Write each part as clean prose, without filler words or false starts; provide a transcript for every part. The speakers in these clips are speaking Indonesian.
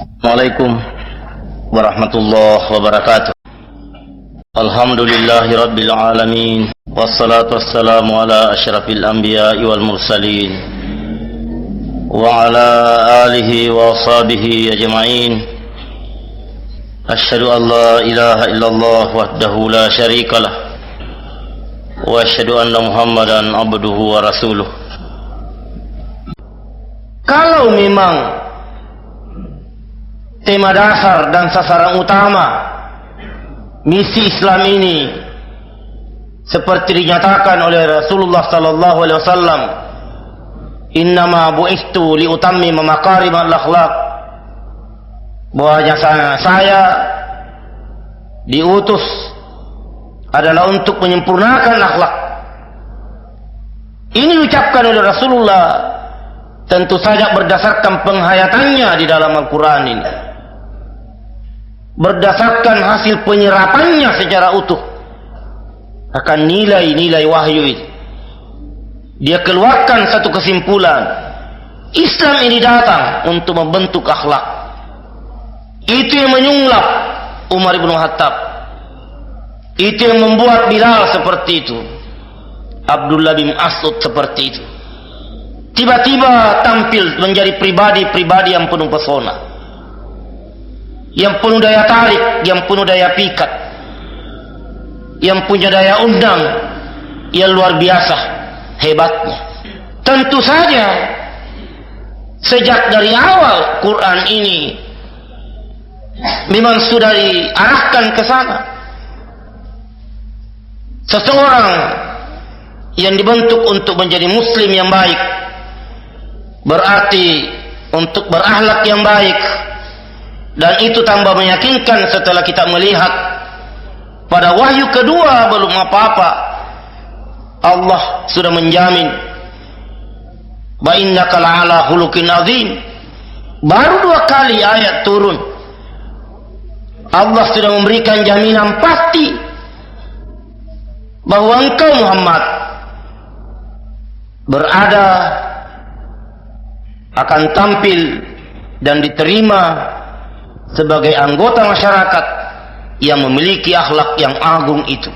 Assalamualaikum warahmatullahi wabarakatuh. Alhamdulillahi rabbil alamin. Wassalatu wassalamu ala asyrafil anbiya'i wal mursalin wa ala alihi wa sahbihi ajma'in. Asyhadu an la ilaha illallah wahdahu la syarikalah wa asyhadu anna Muhammadan abduhu wa rasuluh. Kalau memang tema dasar dan sasaran utama misi Islam ini seperti dinyatakan oleh Rasulullah sallallahu alaihi wasallam, innama bu'istu liutammima makarimal akhlaq, bahwasanya saya diutus adalah untuk menyempurnakan akhlak. Ini diucapkan oleh Rasulullah tentu saja berdasarkan penghayatannya di dalam Al-Quran ini, berdasarkan hasil penyerapannya secara utuh akan nilai-nilai wahyu itu. Dia keluarkan satu kesimpulan, Islam ini datang untuk membentuk akhlak. Itu yang menyulap Umar bin Khattab, itu yang membuat Bilal seperti itu, Abdullah bin Mas'ud seperti itu, tiba-tiba tampil menjadi pribadi-pribadi yang penuh pesona, yang penuh daya tarik, yang penuh daya pikat, yang punya daya undang yang luar biasa hebatnya. Tentu saja sejak dari awal Quran ini memang sudah diarahkan ke sana. Seseorang yang dibentuk untuk menjadi muslim yang baik berarti untuk berakhlak yang baik. Dan itu tambah meyakinkan setelah kita melihat pada wahyu kedua belum apa-apa Allah sudah menjamin, wa innaka la'ala khuluqin azim. Baru 2 kali ayat turun Allah sudah memberikan jaminan pasti bahwa engkau Muhammad berada, akan tampil dan diterima sebagai anggota masyarakat yang memiliki akhlak yang agung itu.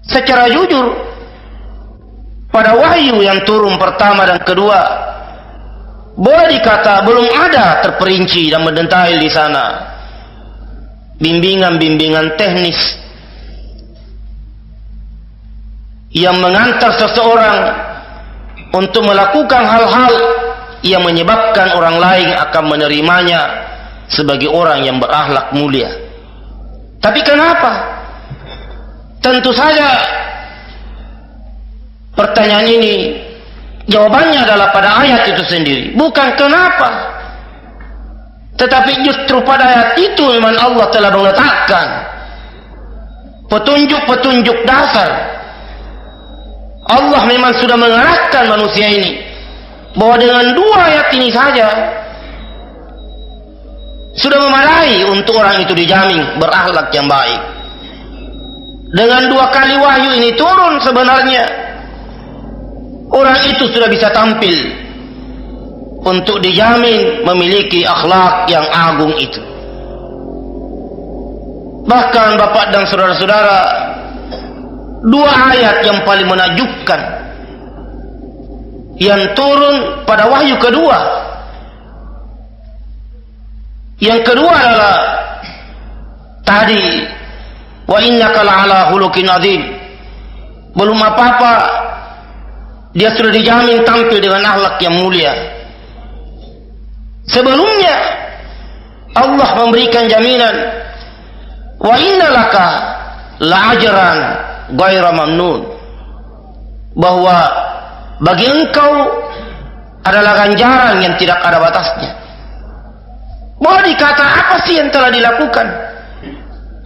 Secara jujur, pada wahyu yang turun pertama dan kedua, boleh dikata belum ada terperinci dan mendetail di sana bimbingan-bimbingan teknis yang mengantar seseorang untuk melakukan hal-hal yang menyebabkan orang lain akan menerimanya sebagai orang yang berakhlak mulia. Tapi kenapa? Tentu saja pertanyaan ini jawabannya adalah pada ayat itu sendiri, bukan kenapa, tetapi justru pada ayat itu memang Allah telah meletakkan petunjuk-petunjuk dasar. Allah memang sudah mengarahkan manusia ini bahwa dengan 2 ayat ini saja sudah memadai untuk orang itu dijamin berakhlak yang baik. Dengan 2 kali wahyu ini turun, sebenarnya orang itu sudah bisa tampil untuk dijamin memiliki akhlak yang agung itu. Bahkan bapak dan saudara-saudara, 2 ayat yang paling menakjubkan yang turun pada wahyu kedua. Yang kedua adalah tadi, wa innaka la'ala khuluqin azim. Belum apa-apa dia sudah dijamin tampil dengan akhlak yang mulia. Sebelumnya Allah memberikan jaminan, wa innalaka la'ajran ghaira mamnun, bahwa bagi engkau adalah ganjaran yang tidak ada batasnya. Boleh dikata apa sih yang telah dilakukan,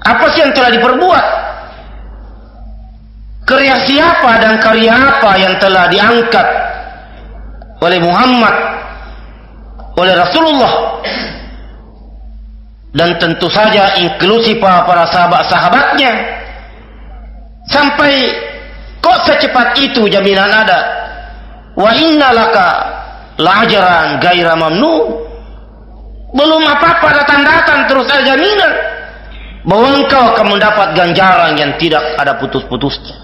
apa sih yang telah diperbuat, karya siapa dan karya apa yang telah diangkat oleh Muhammad, oleh Rasulullah, dan tentu saja inklusif para sahabat-sahabatnya, sampai kok secepat itu jaminan ada, wa innalaka la'ajran ghaira mamnun, belum apa-apa datang-datang terus ada jaminan bahwa engkau akan mendapat ganjaran yang tidak ada putus-putusnya.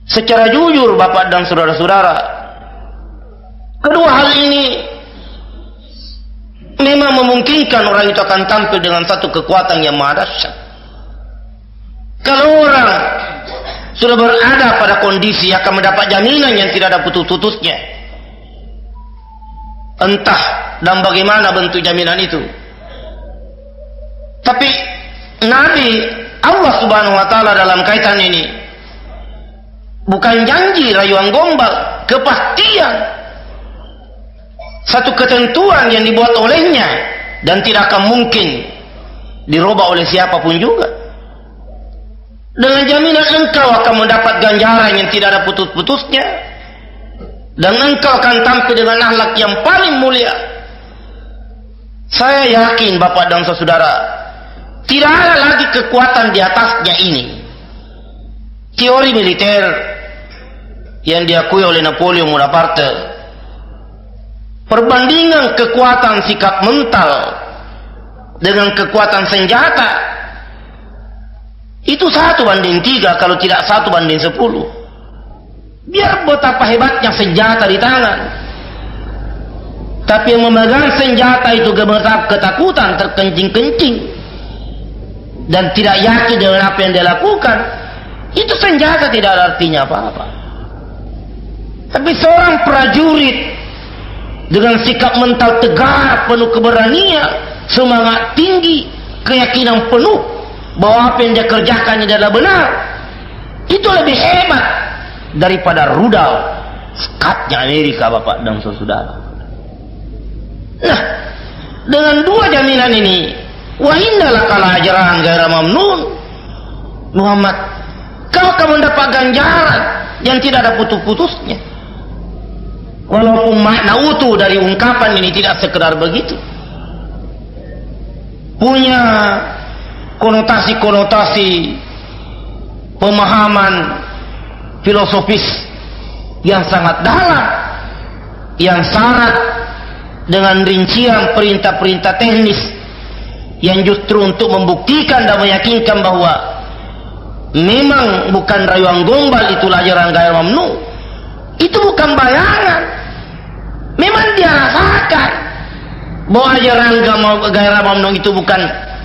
Secara jujur Bapak dan saudara-saudara, kedua hal ini memang memungkinkan orang itu akan tampil dengan satu kekuatan yang maha dahsyat. Kalau orang sudah berada pada kondisi akan mendapat jaminan yang tidak ada putus-putusnya, entah dan bagaimana bentuk jaminan itu. Tapi Nabi Allah Subhanahu wa taala dalam kaitan ini bukan janji rayuan gombal, kepastian, satu ketentuan yang dibuat olehnya dan tidak akan mungkin dirubah oleh siapapun juga. Dengan jaminan engkau akan mendapat ganjaran yang tidak ada putus-putusnya, dan engkau akan tampil dengan akhlak yang paling mulia. Saya yakin Bapak dan saudara, tidak ada lagi kekuatan di atasnya ini. Teori militer yang diakui oleh Napoleon Bonaparte, perbandingan kekuatan sikap mental dengan kekuatan senjata, itu 1:3 kalau tidak 1:10. Biar betapa hebatnya senjata di tangan, tapi yang memegang senjata itu gemetar ketakutan, terkencing-kencing, dan tidak yakin dengan apa yang dia lakukan, itu senjata tidak ada artinya apa-apa. Tapi seorang prajurit dengan sikap mental tegar, penuh keberanian, semangat tinggi, keyakinan penuh bahwa apa yang dia kerjakan ini adalah benar, itu lebih hebat daripada rudal skatnya Amerika Bapak dan saudara. Nah, dengan dua jaminan ini, wa innalaka la'ajran ghaira mamnun, Muhammad, kau akan mendapat ganjaran yang tidak ada putus-putusnya. Walaupun makna utuh dari ungkapan ini tidak sekedar begitu, punya konotasi-konotasi pemahaman filosofis yang sangat dalam, yang syarat dengan rincian perintah-perintah teknis yang justru untuk membuktikan dan meyakinkan bahwa memang bukan rayuan gombal itulah ajaran ghair mamnu. Itu bukan bayangan, memang dia rasakan bahwa ajaran ghair mamnu itu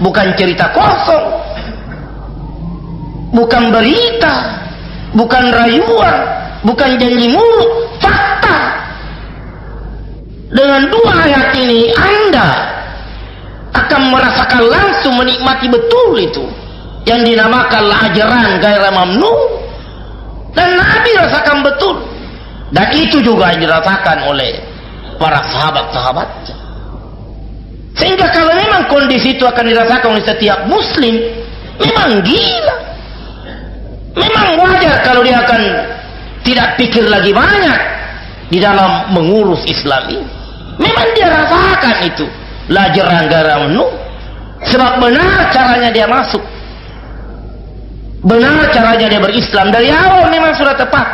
bukan cerita kosong, bukan berita, bukan rayuan, bukan janji mulut, fakta. Dengan dua ayat ini Anda akan merasakan langsung, menikmati betul itu yang dinamakan ajaran ghair mamnu, dan Nabi rasakan betul, dan itu juga yang dirasakan oleh para sahabat-sahabatnya. Sehingga kalau memang kondisi itu akan dirasakan oleh setiap muslim, memang gila, memang wajar kalau dia akan tidak pikir lagi banyak di dalam mengurus Islam ini. Memang dia rasakan itu lajaran ghair mamnu, sebab benar caranya dia masuk, benar caranya dia berislam dari awal, memang sudah tepat.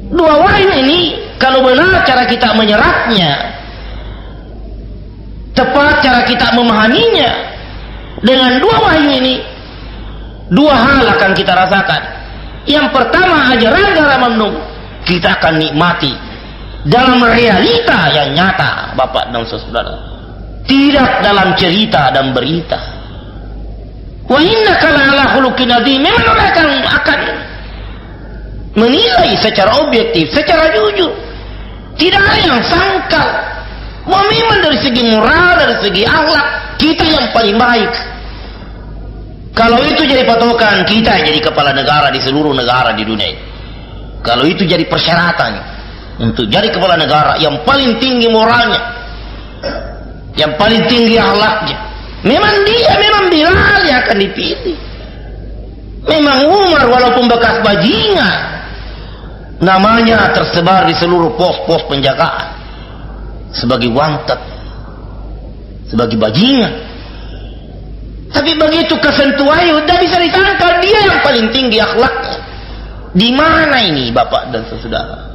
Dua wahyu ini kalau benar cara kita menyerapnya, tepat cara kita memahaminya, dengan dua wahyu ini dua hal akan kita rasakan. Yang pertama, ajaran ghair mamnu kita akan nikmati dalam realita yang nyata Bapak dan saudara, tidak dalam cerita dan berita. Wa innaka la'ala khuluqin adzim, memang orang akan menilai secara objektif, secara jujur, tidak ada yang sangkal bahwa memang dari segi moral, dari segi akhlak kita yang paling baik. Kalau itu jadi patokan, kita jadi kepala negara di seluruh negara di dunia ini. Kalau itu jadi persyaratan untuk jadi kepala negara yang paling tinggi moralnya, yang paling tinggi akhlaknya, memang Bilal yang akan dipilih. Memang Umar walaupun bekas bajingan, namanya tersebar di seluruh pos-pos penjagaan sebagai wanted, sebagai bajingan. Tapi begitu kesentuh wahyu, tidak bisa disangka dia yang paling tinggi akhlaknya. Di mana ini Bapak dan saudara?